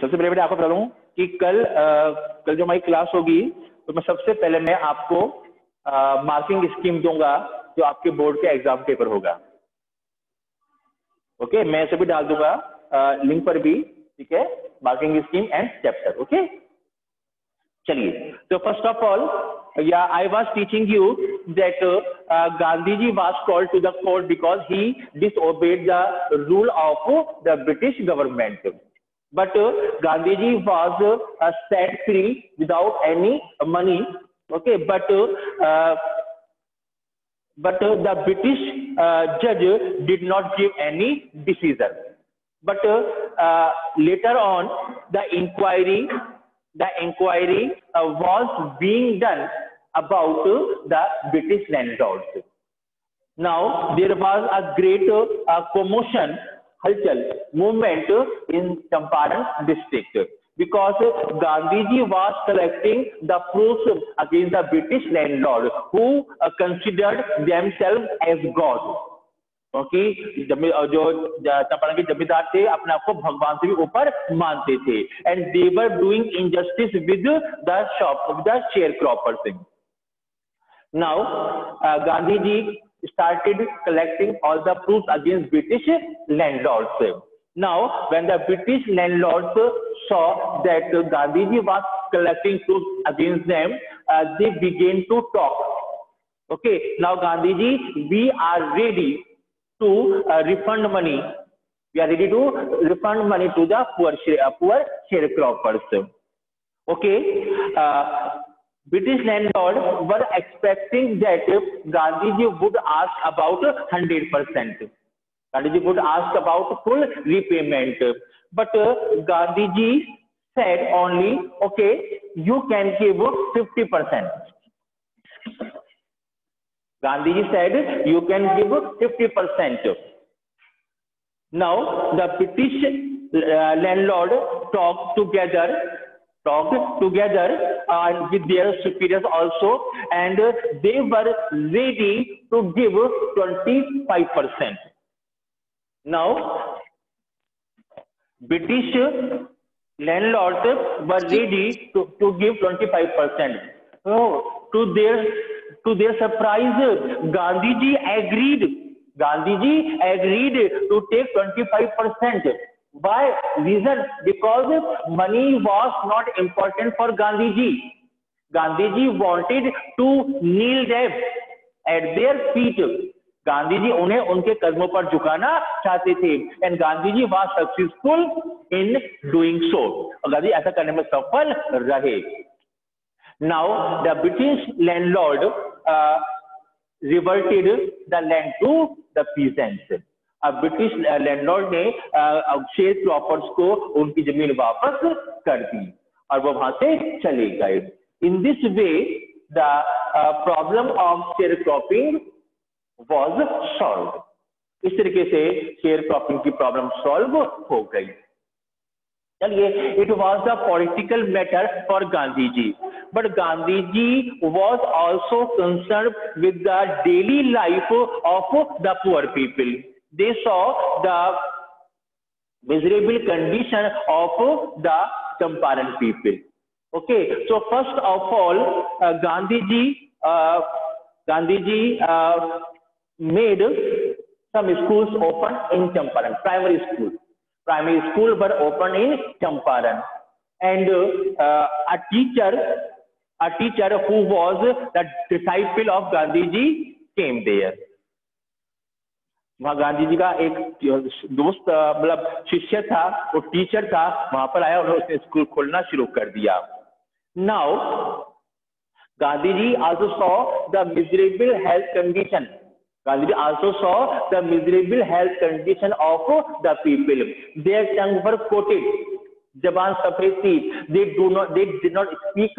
सबसे पहले बेटा आपको बता दूं कि कल जो हमारी क्लास होगी तो मैं सबसे पहले मैं आपको मार्किंग स्कीम दूंगा जो आपके बोर्ड के एग्जाम पेपर होगा। ओके, मैं सभी डाल दूंगा लिंक पर भी, ठीक है, marking scheme and chapter. Okay, चलिए, तो first of all I was teaching you that Gandhi ji was called to the court because he disobeyed the rule of the British government, but Gandhiji was set free without any money. Okay, but the British judge did not give any decision. But later on, the inquiry was being done about the British landlords. Now there was a great commotion, halchal movement in Champaran district because Gandhiji was collecting the proofs against the British landlord who considered themselves as God. क्योंकि जो चंपारण के जमींदार थे अपने आप को भगवान से भी ऊपर मानते थे, and they were doing injustice with the share croppers. Now Gandhiji started collecting all the proofs against British landlords. Now when the British landlords saw that Gandhiji was collecting proofs against them, they began to talk. Okay, now Gandhiji, we are ready to refund money. We are ready to refund money to the poor sharecroppers. Okay, British landlords were expecting that Gandhiji would ask about 100%. Gandhiji would ask about full repayment. But Gandhiji said only, okay, you can give 50%. Gandhiji said, you can give 50%. Now, the British landlord talked together with their superiors also, and they were ready to give 25%. Now British landlords were ready to give 25%. So to their surprise, Gandhiji agreed to take 25%. Why? Reason? Because money was not important for Gandhiji. Gandhiji wanted to kneel them at their feet. Gandhiji उन्हें उनके कदमों पर झुकाना चाहते थे, and Gandhiji was successful in doing so, और गांधी ऐसा करने में सफल रहे. Now the British landlord reverted the land to the peasants. अब ब्रिटिश लैंडलॉर्ड ने शेयर क्रॉपर्स को उनकी जमीन वापस कर दी और वो वहां से चले गए. In this way the problem of share cropping was solved. इस तरीके से शेयर क्रॉपिंग की प्रॉब्लम सॉल्व हो गई. चलिए, it was the political matter for Gandhiji, but Gandhiji was also concern with the daily life of the poor people. They saw the miserable condition of the Champaran people. Okay, so first of all, Gandhiji made some schools open in Champaran. Primary school were open in Champaran, and a teacher who was the disciple of Gandhiji came there. वहां गांधी जी का एक दोस्त मतलब शिष्य था, वो teacher था, वहां पर आया और उसने स्कूल खोलना शुरू कर दिया. Now Gandhiji also saw the miserable health condition. Gandhiji also saw the miserable health condition of the people. Their tongues were coated. Zaban safed thi. They did not speak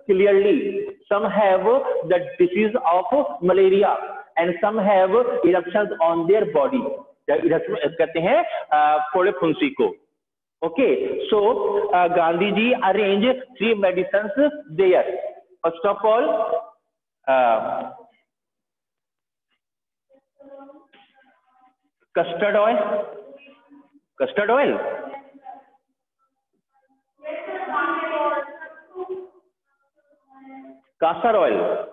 clearly. Some have the disease of malaria, and some have eruptions on their body. कहते हैं फोड़े फुंसी को. Okay, so Gandhiji arranged 3 medicines there. First of all, custard oil. castor oil.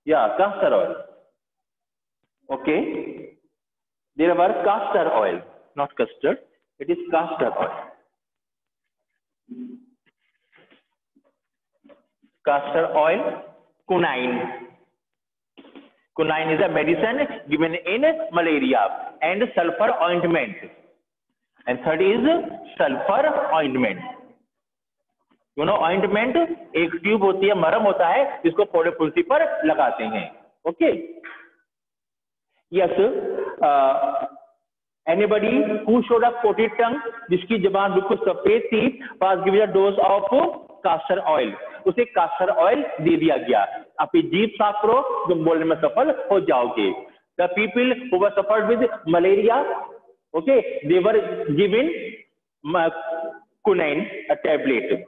Yeah, castor oil. Okay. There were castor oil, not custard. It is castor oil. Castor oil, quinine. Quinine is a medicine given in malaria, and sulfur ointment. And third is sulfur ointment. You know ointment एक tube होती है, मरहम होता है जिसको फोड़े फुंसी पर लगाते हैं. Okay. Yes. Anybody who showed a coated tongue, जिसकी जबान बिल्कुल सफेद थी, was given a dose of castor oil. उसे castor oil दे दिया गया. अपनी जीभ साफ करो, तुम बोलने में सफल हो जाओगे. The people who were suffered with malaria, okay, they were given quinine, a tablet.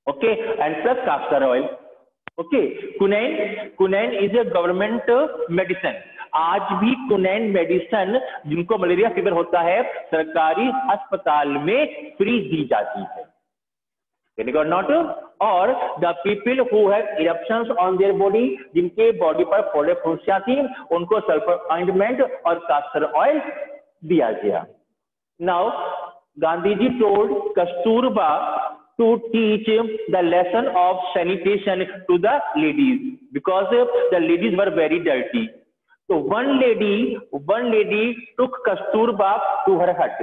Okay, and plus castor oil. Okay, quinine is a government medicine. आज भी क्विनाइन मेडिसिन जिनको मलेरिया फीवर होता है सरकारी अस्पताल में फ्री दी जाती है. नॉट. और the people who have eruptions on their body, जिनके बॉडी पर फोड़े फुंसियां थी, उनको सल्फर ऑइंटमेंट और कास्टर ऑयल दिया गया. Now Gandhi ji told Kasturba to teach the lesson of sanitation to the ladies because the ladies were very dirty. So one lady took Kasturba to her hut.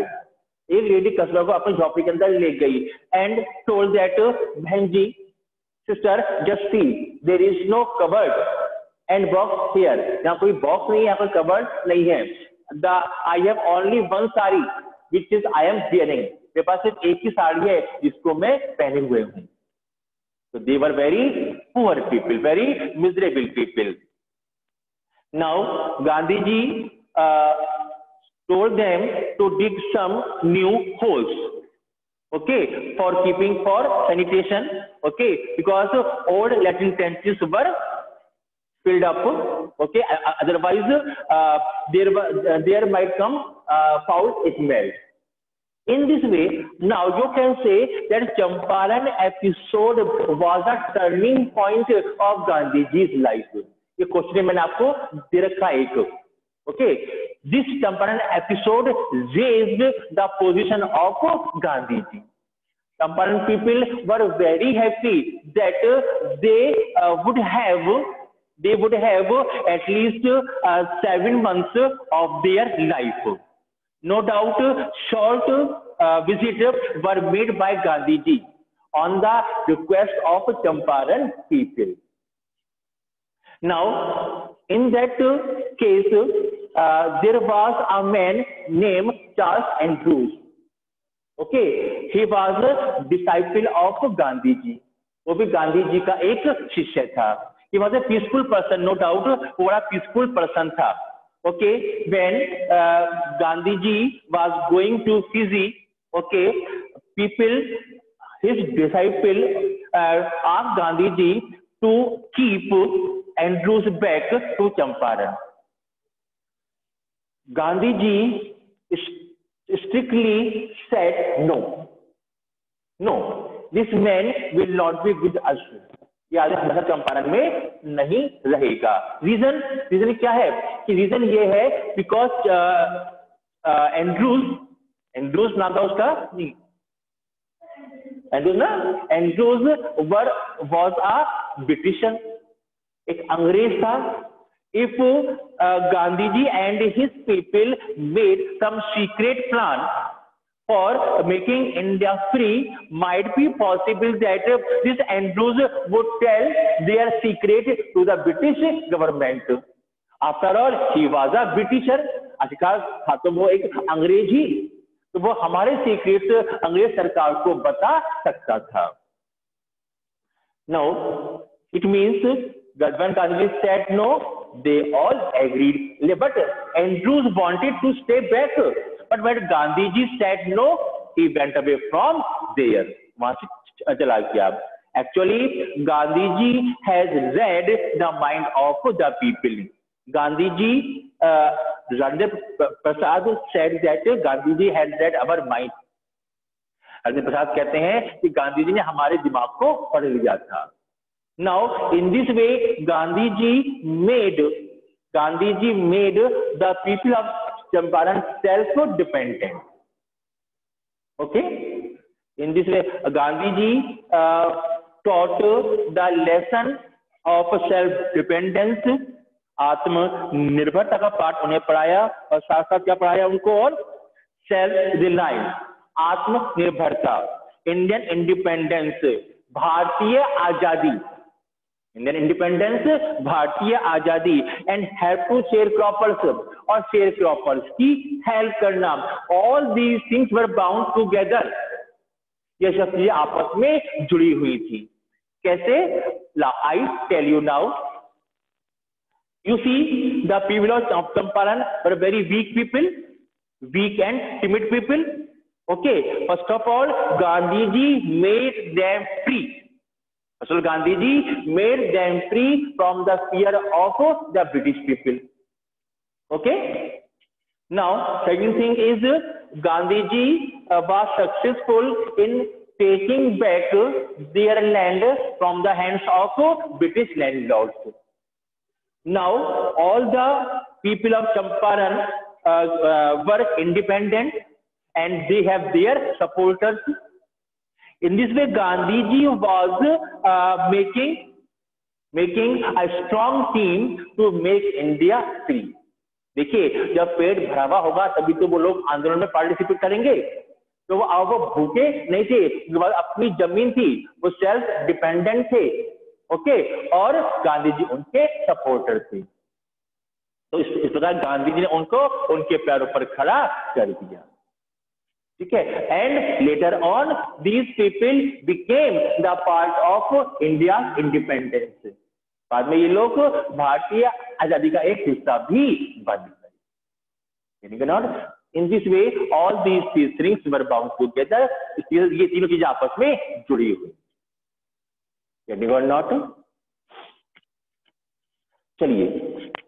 एक लेडी कस्तूरबा को अपनी झोपड़ी के अंदर ले गई and told that बहन जी, sister, just see, there is no cupboard and box here. यहाँ कोई बॉक्स नहीं है, यहाँ कोई कबर्ड नहीं है. I have only one sari which is I am wearing. मेरे पास सिर्फ एक ही साड़ी है जिसको मैं पहने हुए हूं. So they were very poor people, very miserable people. Now Gandhi ji told them to dig some new holes, okay, for sanitation, okay, because old latrine trenches were filled up, okay, otherwise there might come foul smell. In this way, now you can say that Champaran episode was a turning point of Gandhi ji's life. ये question मैंने आपको दे रखा है एक. Okay, this Champaran episode raised the position of Gandhi ji. Champaran people were very happy that they would have at least 7 months of their life. No doubt, short visits were made by Gandhi ji on the request of Champaran people. Now, in that case, there was a man named Charles Andrews. Okay, he was a disciple of Gandhi ji. वो भी गांधी जी का एक शिष्य था. He was a peaceful person, no doubt. वो बड़ा peaceful person था. Okay, when Gandhi ji was going to Fiji, okay, his disciple asked Gandhi ji to keep Andrews back to Champaran. Gandhi ji strictly said no, this man will not be with us. ये आदमी हमेशा चंपारण में नहीं रहेगा. Reason क्या है कि reason ये है बिकॉज एंड्रूज नाम था उसका, एंड्रूज वॉज अ ब्रिटिशर, एक अंग्रेज था. If Gandhi ji and his people made some secret plan for making India free, might be possible that this Andrews would tell their secret to the British government. After all, he was a Britisher. आखिरकार था तो वो एक अंग्रेज ही, तो वो हमारे secret अंग्रेज सरकार को बता सकता था. Now, it means that when Gandhi said no, they all agreed. But Andrews wanted to stay back. But when Gandhi ji said no, he went away from there. वहां से चला गया. Actually, Gandhi ji has read the mind of the people. Gandhi ji, Rajendra Prasad said that Gandhi ji had read our mind. Rajendra प्रसाद कहते हैं कि गांधी जी ने हमारे दिमाग को पढ़ लिया था. Now, in this way, Gandhiji made the people of Champaran self-dependent. Okay? In this way, Gandhiji taught the lesson of self-dependence, आत्मनिर्भरता का पाठ उन्हें पढ़ाया, और साथ साथ क्या पढ़ाया उनको, और सेल्फ रिलायंस, आत्मनिर्भरता, इंडियन इंडिपेंडेंस, भारतीय आजादी, इंडियन इंडिपेंडेंस, भारतीय आजादी, and help to sharecroppers, और शेयर क्रॉपर्स की हेल्प करना, all these things were bound together, ये सब चीजें आपस में जुड़ी हुई थी। कैसे? I tell you now. You see, the people of Champaran were very weak people, weak and timid people. Okay, first of all, Gandhiji made them free. So Gandhiji made them free from the fear of the British people. Okay. Now, second thing is Gandhiji was successful in taking back their land from the hands of British landlords. Now, all the people of Champaran were independent, and they have their supporters. In this way, Gandhiji was making a strong team to make India free. देखिए, जब पेट भरा हुआ होगा तभी तो वो लोग आंदोलन में पार्टिसिपेट करेंगे। तो वो भूखे नहीं थे, अपनी जमीन थी, वो सेल्फ डिपेंडेंट थे। ओके, और गांधी जी उनके सपोर्टर थे। तो इस प्रकार गांधी जी ने उनको उनके पैरों पर खड़ा कर दिया। ठीक है, and later on these people became the part of India independence. बाद में ये लोग भारतीय आजादी का एक हिस्सा भी बन गए। In this way all these things were bound together, ये तीनों चीजें आपस में जुड़ी हुई। Getting or not? चलिए,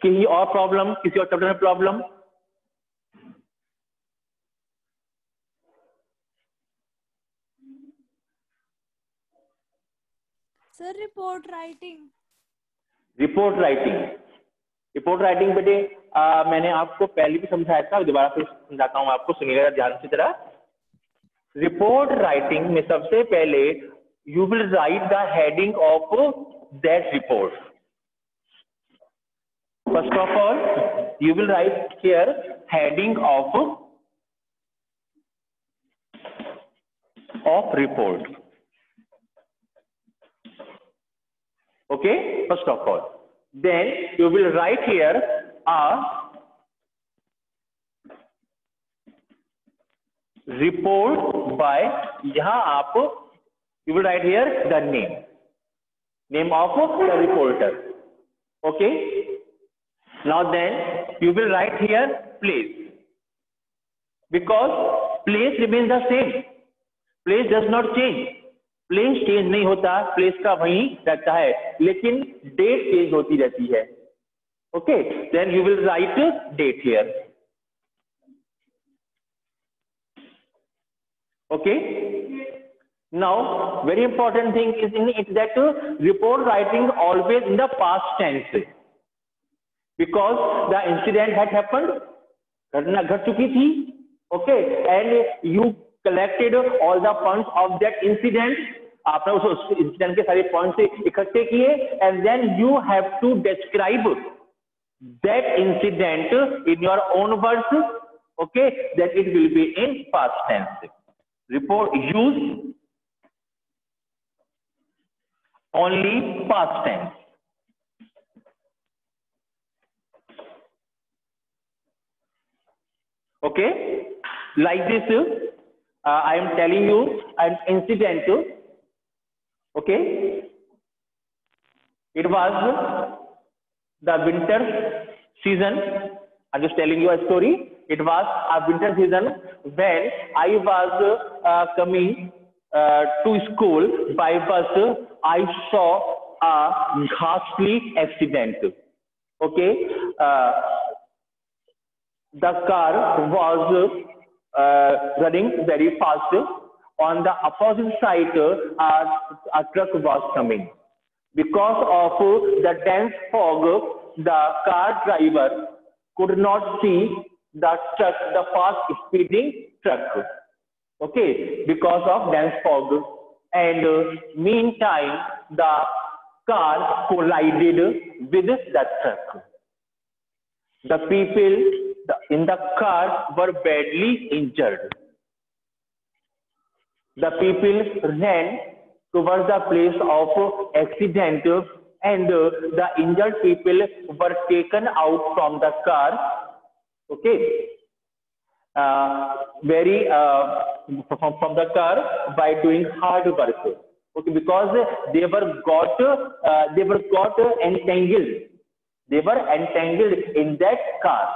किसी और प्रॉब्लम, किसी और चैप्टर में problem? Sir, report writing. Report writing बेटे मैंने आपको पहले भी समझाया था, दोबारा फिर समझाता हूं आपको, सुनिएगा ध्यान से जरा। रिपोर्ट राइटिंग में सबसे पहले you will write the heading of that report. First of all, you will write here heading of report. Okay, first of all, then you will write here a report by, यहां आप you will write here the name of the reporter. Okay, now then you will write here place, because place remains the same, place does not change, place change नहीं होता, place का वही रहता है, लेकिन date change होती रहती है। Okay, then you will write date here. Okay, now very important thing is in it that report writing always in the past tense, because the incident had happened, घटना घट चुकी थी। Okay, and you collected all the points of that incident, आपने उस incident के सारे points इकट्ठे किए, and then you have to describe that incident in your own words. Okay, then it will be in past tense. Report use only past tense. Okay, like this I am telling you an incident. Okay, it was the winter season. I'm just telling you a story. It was a winter season when I was coming to school by bus. I saw a ghastly accident. Okay, the car was running very fast. On the opposite side, a truck was coming. Because of the dense fog, the car driver could not see the truck, the fast speeding truck. Okay, because of dense fog. And meantime, the car collided with the truck. The people in the car were badly injured. The people ran towards the place of accident, and the injured people were taken out from the car. Okay, from the car by doing hard work. Okay, because they were got entangled. They were entangled in that car.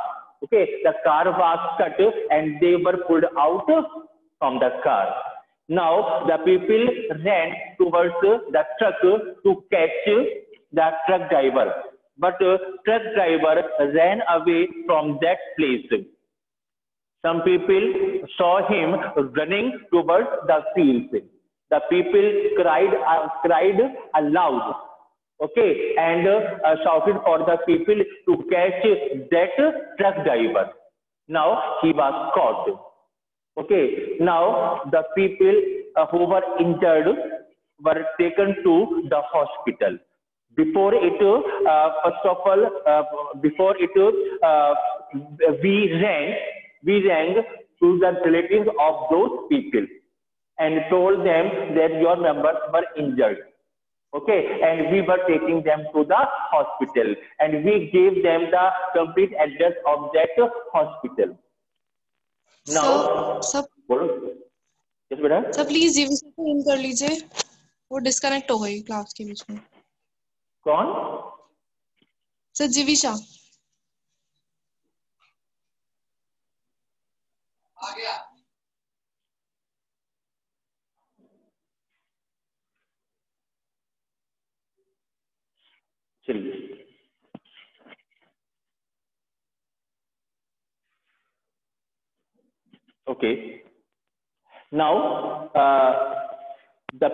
Okay, the car was cut and they were pulled out from the car. Now the people ran towards the truck to catch the truck driver, but truck driver ran away from that place. Some people saw him running towards the fields. The people cried aloud, okay, and shouted for the people to catch that truck driver. Now he was caught. Okay, now the people who were injured were taken to the hospital. Before it, first of all, before it, we rang to the relatives of those people and told them that your members were injured. Okay, and we were taking them to the hospital, and we gave them the complete address of that hospital. Now, sir बोलो, yes बेटा, sir please Jivisha को इन कर लीजिए, वो disconnect हो गई class के बीच में। कौन? सर जीविशा। आ गया। चलिए, okay. Now, the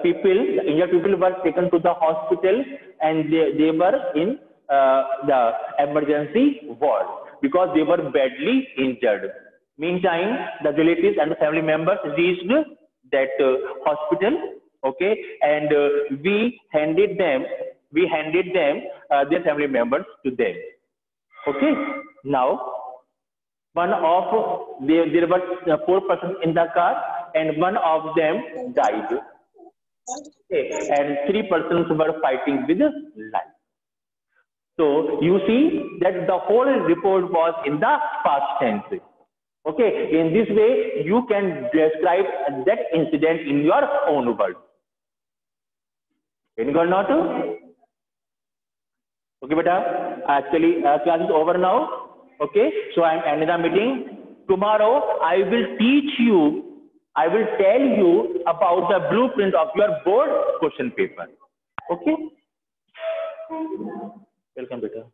injured people were taken to the hospital, and they were in the emergency ward because they were badly injured. Meantime, the relatives and the family members reached that hospital, okay, and we handed them their family members to them. Okay, now there were 4 persons in the car, and one of them died. Okay, and 3 persons were fighting with life. So you see that the whole report was in the past tense. Okay, in this way you can describe that incident in your own words. Any got not? Okay, beta. Actually, class is over now. Okay, so I am ending the meeting. Tomorrow I will tell you about the blueprint of your board question paper. Okay? Welcome, beta.